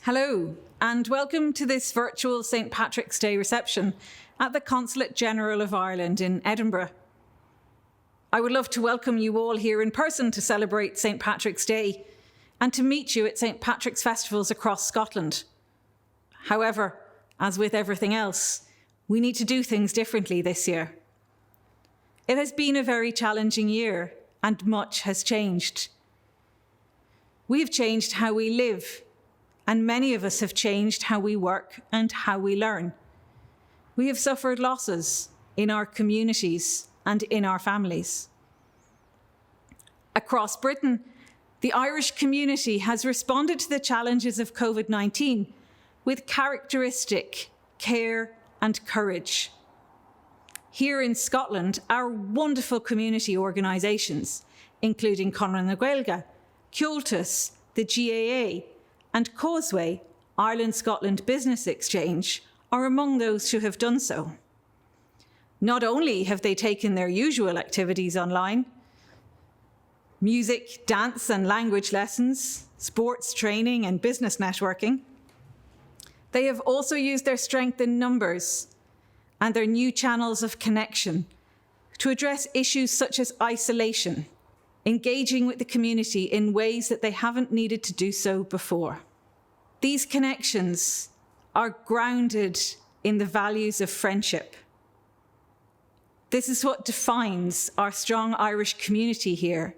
Hello, and welcome to this virtual St. Patrick's Day reception at the Consulate General of Ireland in Edinburgh. I would love to welcome you all here in person to celebrate St. Patrick's Day and to meet you at St. Patrick's festivals across Scotland. However, as with everything else, we need to do things differently this year. It has been a very challenging year and much has changed. We have changed how we live, and many of us have changed how we work and how we learn. We have suffered losses in our communities and in our families. Across Britain, the Irish community has responded to the challenges of COVID-19 with characteristic care and courage. Here in Scotland, our wonderful community organisations, including Conradh na Gaeilge, Comhaltas, the GAA, and Causeway, Ireland-Scotland Business Exchange, are among those who have done so. Not only have they taken their usual activities online, music, dance and language lessons, sports training and business networking, they have also used their strength in numbers and their new channels of connection to address issues such as isolation, engaging with the community in ways that they haven't needed to do so before. These connections are grounded in the values of friendship. This is what defines our strong Irish community here,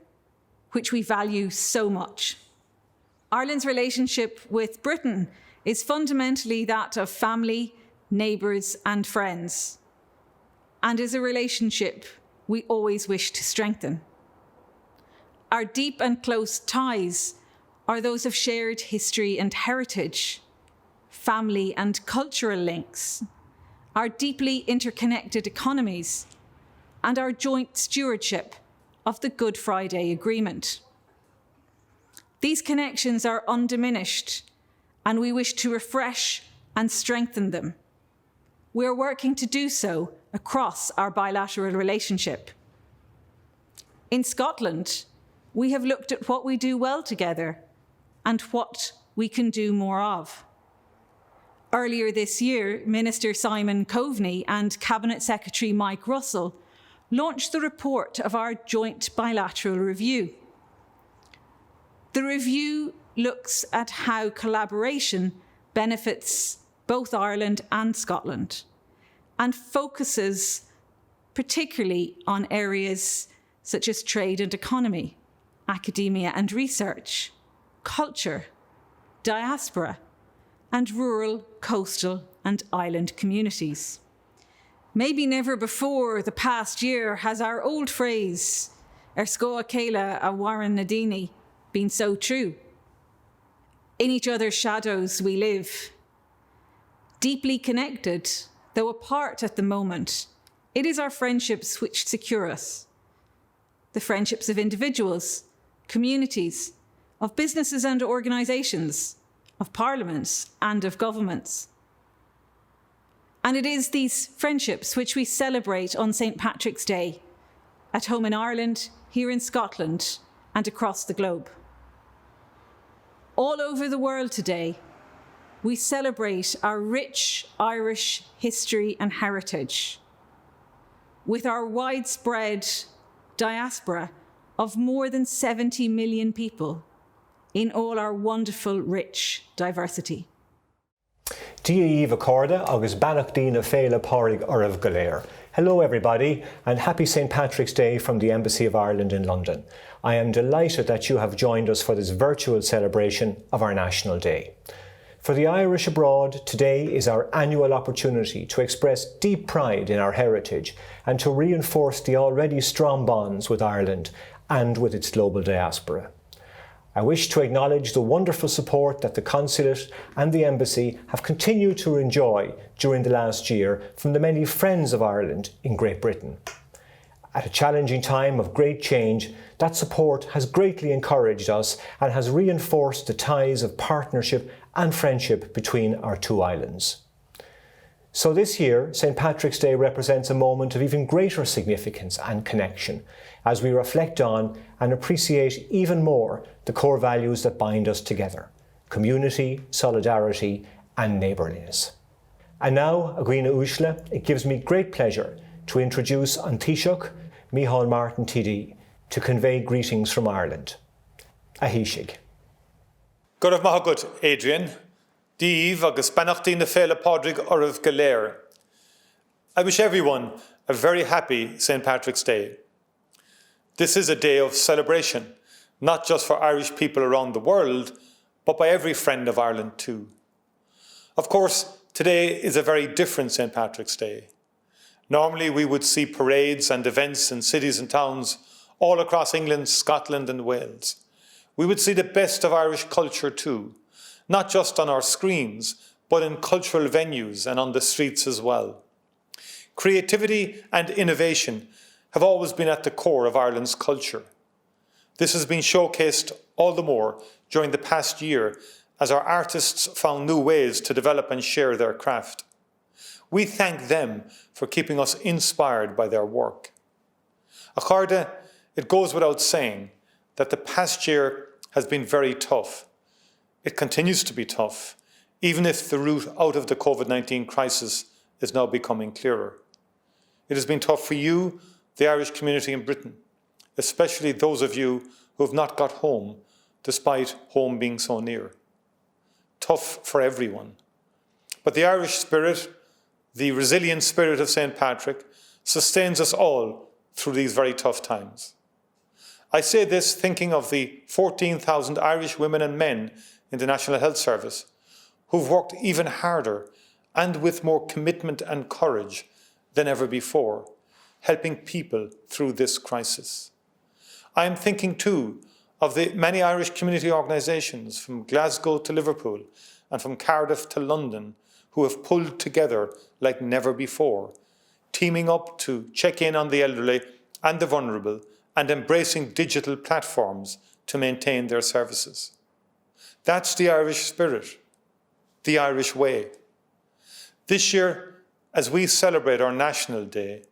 which we value so much. Ireland's relationship with Britain is fundamentally that of family, neighbours and friends, and is a relationship we always wish to strengthen. Our deep and close ties are those of shared history and heritage, family and cultural links, our deeply interconnected economies, and our joint stewardship of the Good Friday Agreement. These connections are undiminished, and we wish to refresh and strengthen them. We are working to do so across our bilateral relationship. In Scotland, we have looked at what we do well together and what we can do more of. Earlier this year, Minister Simon Coveney and Cabinet Secretary Mike Russell launched the report of our joint bilateral review. The review looks at how collaboration benefits both Ireland and Scotland and focuses particularly on areas such as trade and economy, academia and research, culture, diaspora, and rural, coastal and island communities. Maybe never before the past year has our old phrase, Ar scoa céile a Warren Nadini, been so true. In each other's shadows we live. Deeply connected, though apart at the moment, it is our friendships which secure us. The friendships of individuals, communities, of businesses and organisations, of parliaments and of governments. And it is these friendships which we celebrate on St. Patrick's Day, at home in Ireland, here in Scotland, and across the globe. All over the world today, we celebrate our rich Irish history and heritage, with our widespread diaspora of more than 70 million people in all our wonderful, rich diversity. Díomh Accorda agus Banach Dína Féile Pádraig Oraibh Galéir. Hello everybody and happy St. Patrick's Day from the Embassy of Ireland in London. I am delighted that you have joined us for this virtual celebration of our National Day. For the Irish abroad, today is our annual opportunity to express deep pride in our heritage and to reinforce the already strong bonds with Ireland and with its global diaspora. I wish to acknowledge the wonderful support that the Consulate and the Embassy have continued to enjoy during the last year from the many friends of Ireland in Great Britain. At a challenging time of great change, that support has greatly encouraged us and has reinforced the ties of partnership and friendship between our two islands. So this year, St. Patrick's Day represents a moment of even greater significance and connection as we reflect on and appreciate even more the core values that bind us together: community, solidarity and neighbourliness. And now, Agrina Ushla, it gives me great pleasure to introduce an Taoiseach, Micheál Martin TD, to convey greetings from Ireland. Ahishig. Gurv Mahagut, Adrian. Díomh agus Beannachtí na Féile Pádraig Oribh go léir. I wish everyone a very happy St. Patrick's Day. This is a day of celebration, not just for Irish people around the world, but by every friend of Ireland too. Of course, today is a very different St. Patrick's Day. Normally we would see parades and events in cities and towns all across England, Scotland and Wales. We would see the best of Irish culture too, not just on our screens, but in cultural venues and on the streets as well. Creativity and innovation have always been at the core of Ireland's culture. This has been showcased all the more during the past year as our artists found new ways to develop and share their craft. We thank them for keeping us inspired by their work. Acharda, it goes without saying that the past year has been very tough. It continues to be tough, even if the route out of the COVID-19 crisis is now becoming clearer. It has been tough for you, the Irish community in Britain, especially those of you who have not got home, despite home being so near. Tough for everyone. But the Irish spirit, the resilient spirit of St. Patrick, sustains us all through these very tough times. I say this thinking of the 14,000 Irish women and men in the National Health Service who've worked even harder and with more commitment and courage than ever before, helping people through this crisis. I am thinking too of the many Irish community organisations from Glasgow to Liverpool and from Cardiff to London who have pulled together like never before, teaming up to check in on the elderly and the vulnerable and embracing digital platforms to maintain their services. That's the Irish spirit, the Irish way. This year, as we celebrate our National Day,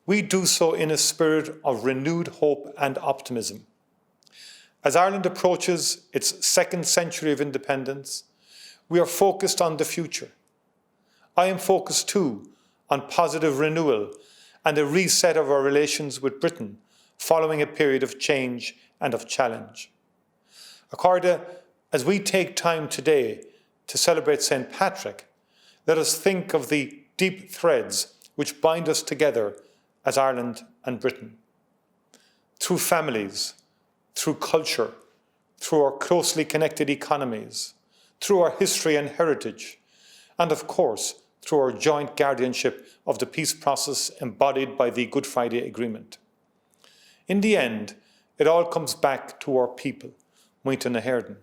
we do so in a spirit of renewed hope and optimism. As Ireland approaches its second century of independence, we are focused on the future. I am focused too on positive renewal and a reset of our relations with Britain following a period of change and of challenge. Acharda, as we take time today to celebrate St. Patrick, let us think of the deep threads which bind us together as Ireland and Britain. Through families, through culture, through our closely connected economies, through our history and heritage, and of course, through our joint guardianship of the peace process embodied by the Good Friday Agreement. In the end, it all comes back to our people, Muintir na hÉireann,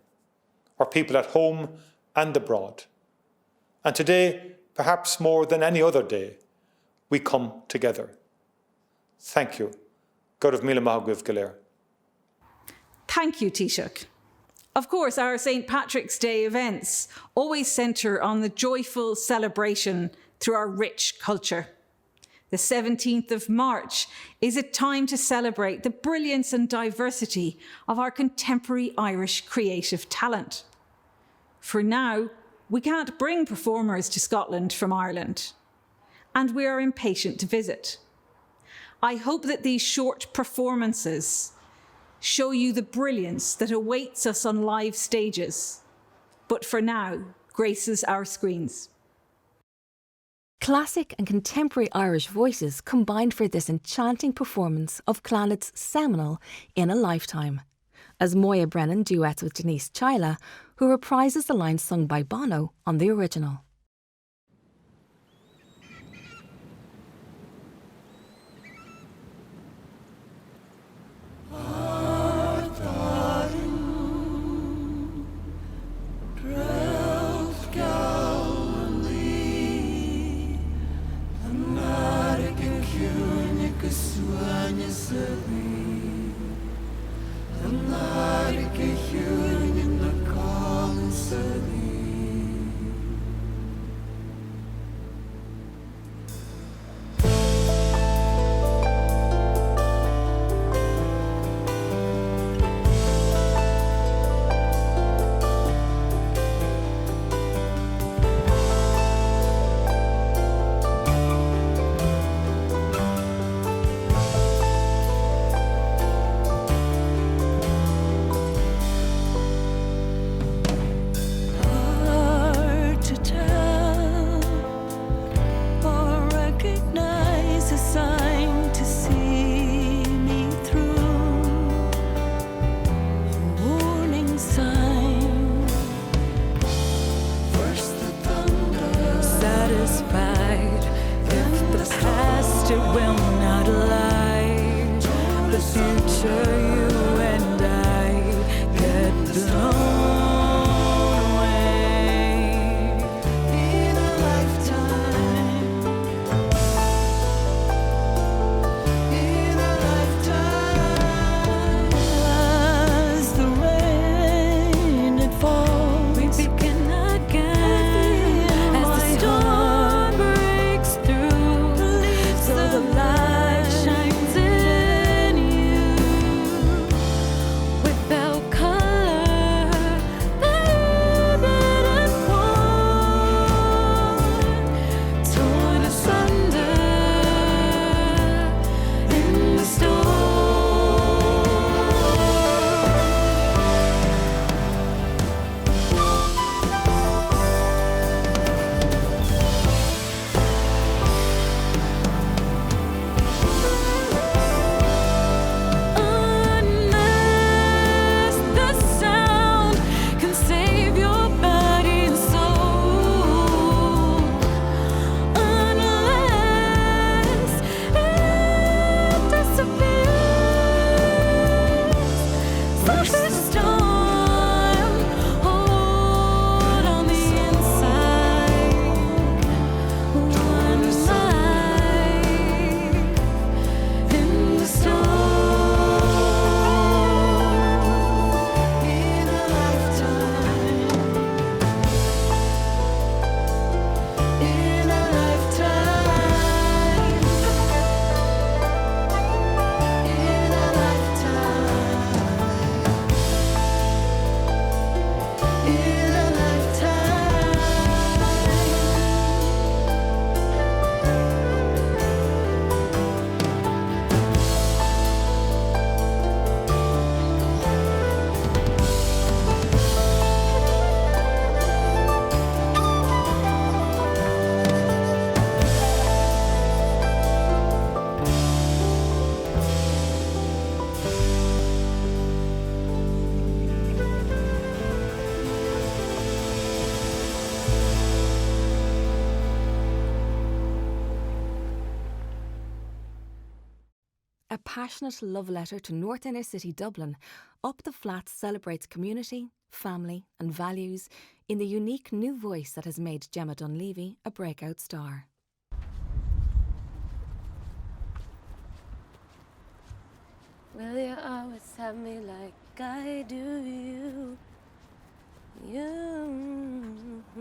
our people at home and abroad. And today, perhaps more than any other day, we come together. Thank you. Gurv Míle Maithugh go léir. Thank you, Taoiseach. Of course, our St. Patrick's Day events always centre on the joyful celebration through our rich culture. The 17th of March is a time to celebrate the brilliance and diversity of our contemporary Irish creative talent. For now, we can't bring performers to Scotland from Ireland, and we are impatient to visit. I hope that these short performances show you the brilliance that awaits us on live stages, but for now, graces our screens. Classic and contemporary Irish voices combined for this enchanting performance of Clannad's seminal In a Lifetime, as Moya Brennan duets with Denise Chyla, who reprises the lines sung by Bono on the original. it will not lie. The future you and I get blown away in a lifetime. In a lifetime. As the rain it falls, we begin again. As the storm breaks through, so the light shines in you. Without color, baby, and one, torn asunder in the storm. Unless the sound can save your body and soul, unless it disappears, such a storm, hold on the inside. One life in the storm. In a lifetime. In a lifetime. In a lifetime. In a A passionate love letter to North Inner City Dublin, Up the Flats celebrates community, family and values in the unique new voice that has made Gemma Dunleavy a breakout star. Will you always have me like I do you? You.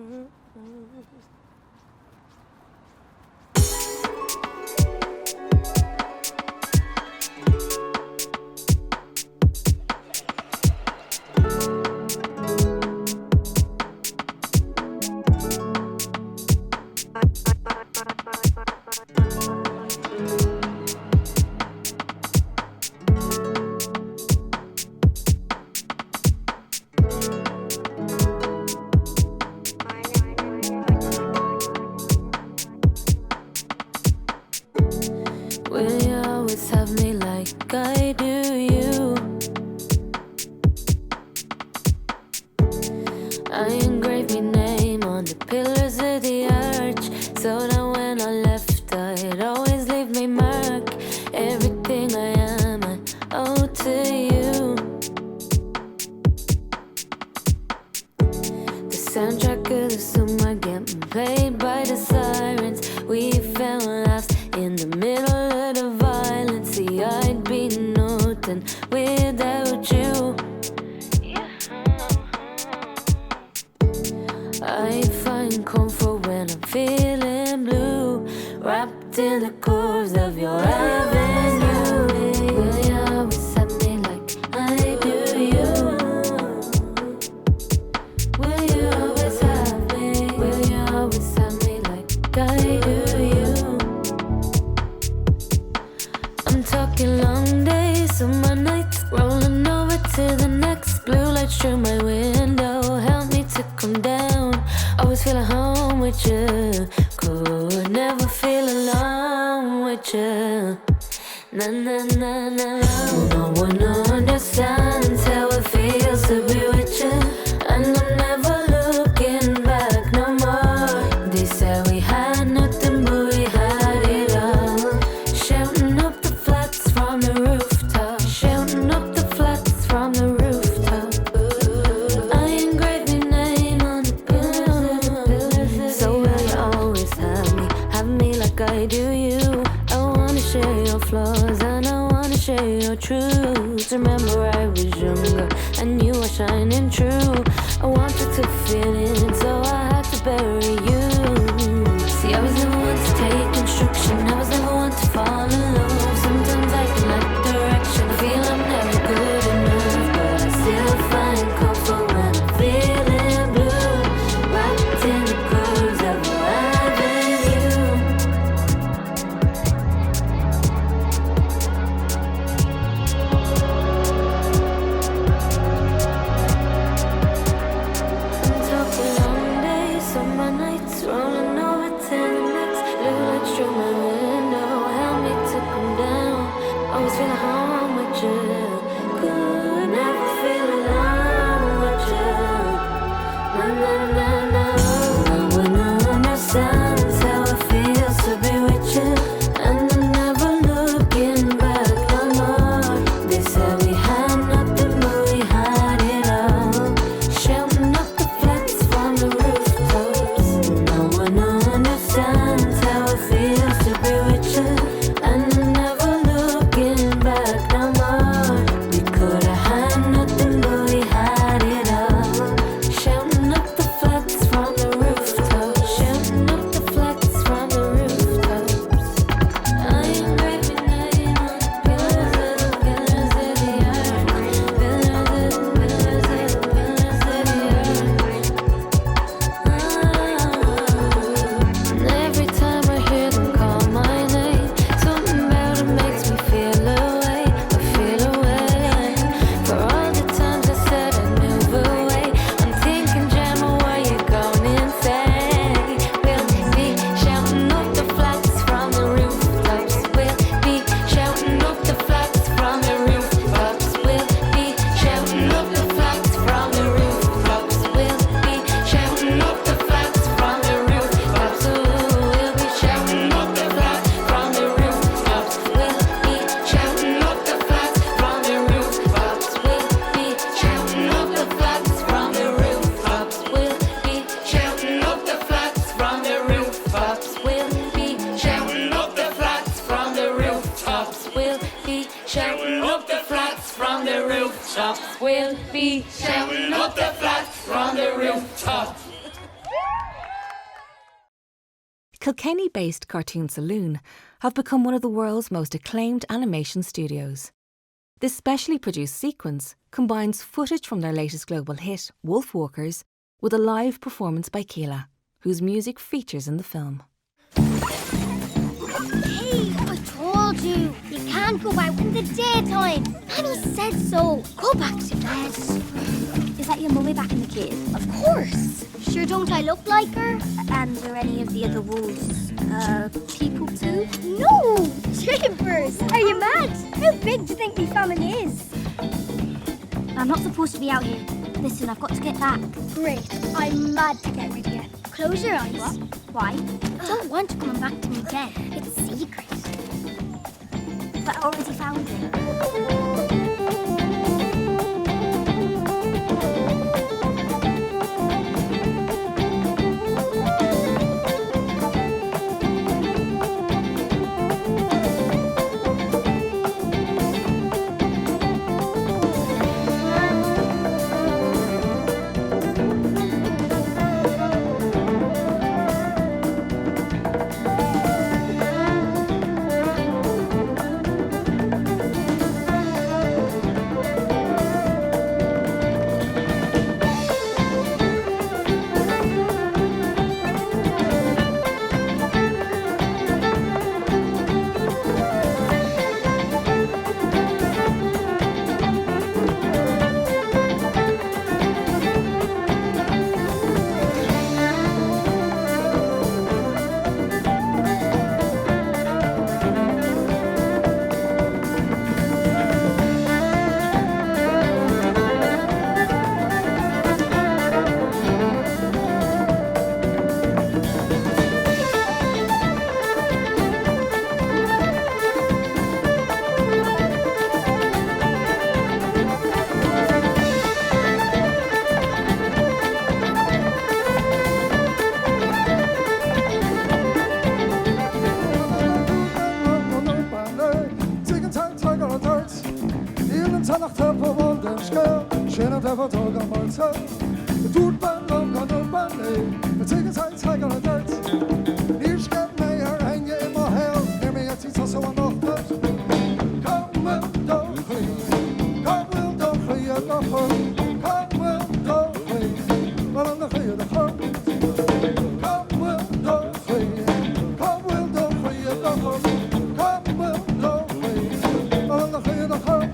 Will you always have me like I do you? I engraved your name on the pillars of the arch, so that when I left I'd always leave me mark. Everything I am I owe to you. The soundtrack of the summer getting played by the sirens. We fell lost in the middle of the violence. See, I'd be nothing without you. I find comfort when I'm feeling blue, wrapped in the curves of your avenue. Will you always have me like I do you? Will you always have me? Will you always have me like I do you? I'm talking long days, summer nights, rolling over to the next. Blue lights through my window, help me to come down. Always feel at home with you, could never feel alone with you. Na na na na. No one understands how it feels to be with you, and I'm never looking back no more. They said we had nothing, but we had it all. why do you? I wanna share your flaws and I wanna share your truths. Remember I was younger and you were shining true. I wanted to feel it, so I had to bury you. See, I was never one to take instruction, I was never one to fall in love. Sometimes I can lack direction, I feel I'm never good enough, but I still find comfort when I'm feeling blue. Wrapped in the curves of having you. I'm talking long days, summer nights, rolling over to the next. Blue lights through my window, help me to come down. Always feel at home with you. Could never feel alone with you. Na na na na. When I understand how it feels to be with you, and I'm never looking back no more. They said we had nothing, but we had it all. Shouting up the flats from the rooftops. No one understands how it feels to be with you, and I'm never looking back no more. We could have had nothing, but we had it all. Shouting up the flats from the rooftops. Shouting up the flats from the rooftops. I engrave your name on the pillars of the earth. Pillars of the earth. And every time I hear them call my name, something about it makes me feel away. I feel away. For all the times I said I'd move away, I'm thinking, Gemma, what you gonna say? We'll be shouting up the flats from the rooftops. We'll be shouting up the flats from the rooftops. We'll be shouting up the flats from the rooftops. We'll be shouting up the flats from the rooftops. Ooh, we'll be shouting up the flats from the rooftops. We'll be shouting up the flats from the rooftops. We'll be shouting up the flats from the rooftops. We'll be shouting up the flats from the rooftops. We'll be shouting up the flats from the rooftops. We'll be shouting up the flats from the rooftops. We'll be shouting up the flats from the rooftops. Kilkenny-based Cartoon Saloon have become one of the world's most acclaimed animation studios. This specially produced sequence combines footage from their latest global hit, Wolf Walkers, with a live performance by Keela, whose music features in the film. Hey, I told you, you can't go out in the daytime. Nanny said so. Go back to bed. Is that your mummy back in the cave? Of course. Sure, don't I look like her? And are any of the other wolves, people too? No! Chambers! Are you mad? How big do you think my family is? I'm not supposed to be out here. Listen, I've got to get back. Great. I'm mad to get rid of you. Close your eyes. What? Why? I don't want you coming back to me again. It's secret. But I already found it. Sinna defa dog a marta. The dude ban long on the ballet. The tickets I take on a dirt. Here's get me her hang you in my hell. Near me at it's also on off that. Come will don't free. Come will don't free at the home. Come will don't free. Well on the free of the home. Come will don't free. Come will don't free at the home. Come will don't free. Well on the free of the home.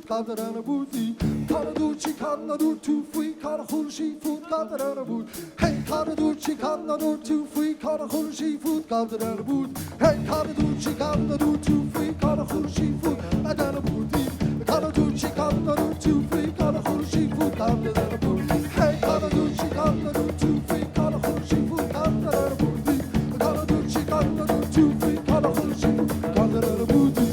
Got on a booty, got a duchy, got a do two free, got a whole seafood, got it on a boot. Hey, got a duchy, got a do two free, got a whole seafood, got it on a boot. Hey, got a duchy, got a do two free, got a whole seafood, got it on a booty. Got a duchy, got a do two free, got a whole seafood, got it on a boot. Hey, got a duchy, got a do two free, got a whole seafood, got it on a booty. Got a duchy, got a do two free, got a whole seafood, got it on a booty.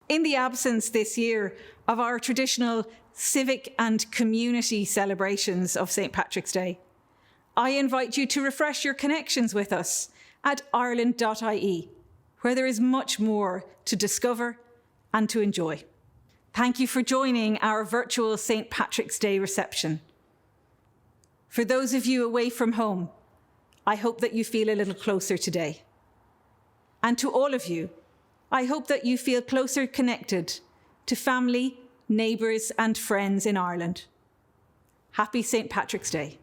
In the absence this year of our traditional civic and community celebrations of St. Patrick's Day, I invite you to refresh your connections with us at ireland.ie, where there is much more to discover and to enjoy. Thank you for joining our virtual St. Patrick's Day reception. For those of you away from home, I hope that you feel a little closer today. And to all of you, I hope that you feel closer connected to family, neighbours and friends in Ireland. Happy St. Patrick's Day.